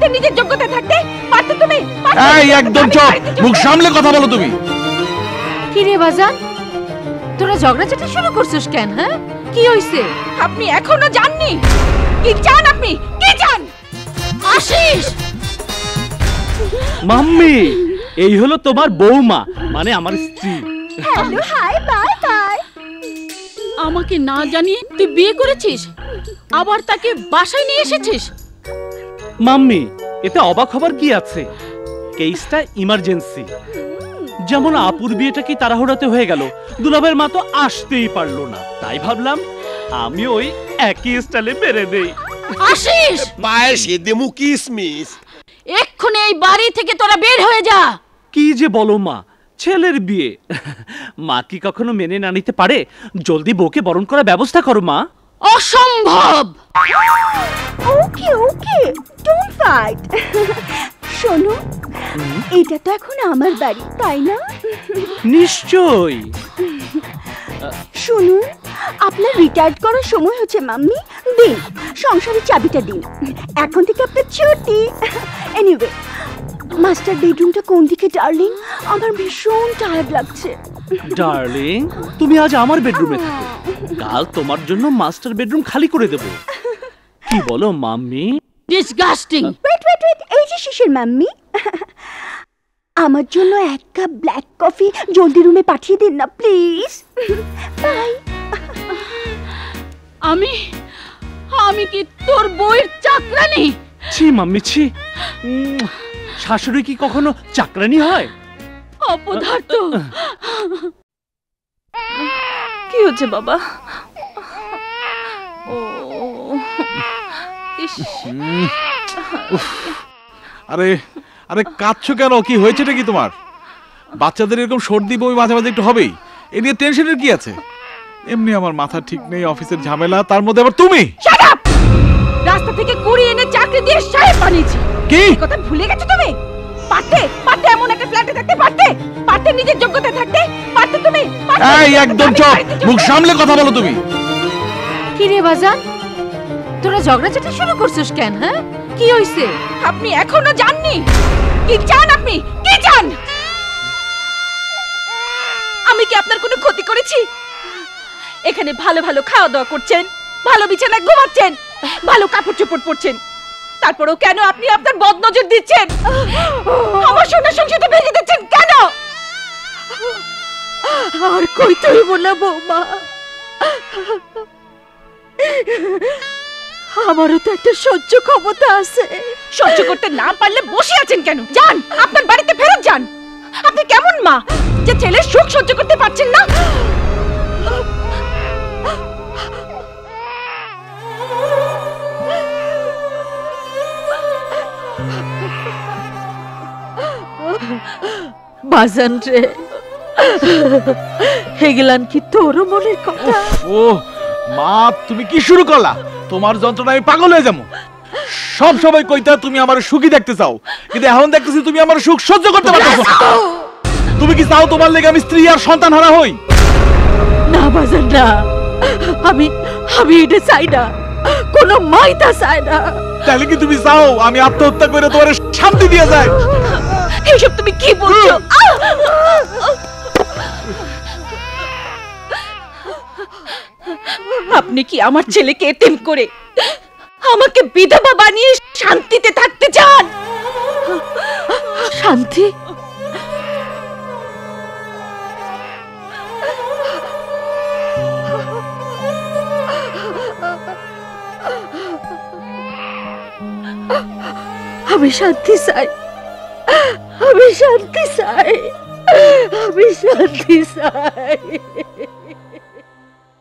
পারতে নিজের যোগ্যতা থাকতে, পারতে তুমি। এই একদম চুপ, মুখ সামলে কথা বলো তুমি। কি রে বাজান, তোরা ঝগড়াঝাটি শুরু করছিস কেন? হ্যাঁ, কি হইছে? আপনি এখনো জাননি কি চান? আপনি কি চান? আশিস, মাম্মি, এই হলো তোমার বৌমা, মানে আমার স্ত্রী। Hello, hi, bye bye. আমাকে না জানিয়ে তুই বিয়ে করেছিস, আবার তাকে বাসায় নিয়ে এসেছিস? মাম্মি, এতে অবাক হবার কি আছে? কেসটা ইমার্জেন্সি। যেমন আপুর বিয়েটা কি তাড়াহুড়াতে হয়ে গেল, দুলাভের মা তো আসতেই পারলো না, তাই ভাবলাম আমি ওই একই স্টাইলে মেরে দেই। আশিস, পায়ে সেদে মু কিসমিস। এক্ষুনি এই বাড়ি থেকে তোরা বের হয়ে যা। কি যে বলো মা, ছেলের বিয়ে মা কি কখনো মেনে না নিতে পারে? জলদি বউকে বরণ করার ব্যবস্থা করো মা। অসম্ভব। ওকে ওকে, ডোন্ট ফাইট। শোনো, এটা তো এখন আমার বাড়ি, তাই না? নিশ্চয়ই। শুনুন, আপনার রিটায়ার্ড করার সময় হচ্ছে মাম্মি। দিন সংসারের চাবিটা দিন, এখন থেকে আপনার ছুটি। এনিওয়ে, মাস্টার বেডরুমটা কোন দিকে ডার্লিং? আমার ভীষণ টায়ার্ড লাগছে। ডার্লিং, তুমি আজ আমার বেডরুমে থাকো, কাল তোমার জন্য মাস্টার বেডরুম খালি করে দেব। কি বলো mummy? Disgusting. Wait wait wait, এই যে শিশির মাম্মি, আমার জন্য এক কাপ ব্ল্যাক কফি জলদি রুমে পাঠিয়ে দিন না প্লিজ। বাই। আমি আমি কি তোর বউয়ের চাকরানি? ছি মাম্মি, ছি। শাশুড়ি কি কখনো চাকরানি হয়? অপদার্থ। কি হচ্ছে বাবা? ও ইস, আরে আরে কাঁদছো কেন? কি হয়েছেটা কি তোমার? বাচ্চাদের এরকম সর্দি বমি মাঝে মাঝে একটু হবেই, এ নিয়ে টেনশনের কি আছে? এমনি আমার মাথা ঠিক নেই, অফিসের ঝামেলা, তার মধ্যে আবার তুমি। Shut up! রাস্তা থেকে কুড়িয়ে এনে চাকরি দিয়ে সাহেব বানিয়েছি। কি এই কথা ভুলে গেছো তুমি? পারতে পারতে এমন একটা ফ্ল্যাটে থাকতে, পারতে পারতে নিজের যোগ্যতা থাকতে, পারতে তুমি। এই একদম চুপ, মুখ সামলে কথা বলো তুমি। কি রে বাজান, তোরা ঝগড়াঝাটি শুরু করছিস কেন? হ্যাঁ, কি হইছে? আপনি এখনো জাননি কি চান? আপনি কি চান? আমি কি আপনার কোনো ক্ষতি করেছি? এখানে ভালো ভালো খাওয়া দাওয়া করছেন, ভালো বিছানায় ঘুমাচ্ছেন, ভালো কাপড় চোপড় পরছেন, তারপরেও কেন আপনি আপনার বদনজর দিচ্ছেন? আমার সোনার সংসারটা ভেঙে দিচ্ছেন কেন? আর কইতে হইব না বৌমা, আমারও তো একটা সহ্য ক্ষমতা আছে। সহ্য করতে না পারলে বসে আছেন কেন? যান, আপনার বাড়িতে ফেরত যান। আপনি কেমন মা যে ছেলের সুখ সহ্য করতে পারছেন না? বাজান রে, হেগলান কি তোর মনের কথা? ও মা, তুমি কি শুরু করলা? তোমার যন্ত্রণা আমি পাগল হয়ে যাবো। সব সময় কইতা তুমি আমার সুখী দেখতে চাও, কিন্তু এখন দেখতেছি তুমি আমার সুখ সহ্য করতে পারছো না। তুমি কি চাও তোমার লেগে আমি স্ত্রী আর সন্তান হারা হই? না বাজান না, আমি আমি এটা চাই না, কোনো মাই তা চায় না। তাহলে কি তুমি চাও আমি আত্মহত্যা করে তোমার শান্তি দিয়ে যাই? এইসব তুমি কি বলছো? আপনি কি আমার ছেলেকে এতিম করে আমাকে বিধবা বানিয়ে শান্তিতে থাকতে চান? শান্তি? আমি শান্তি চাই, আমি শান্তি চাই, আমি শান্তি চাই।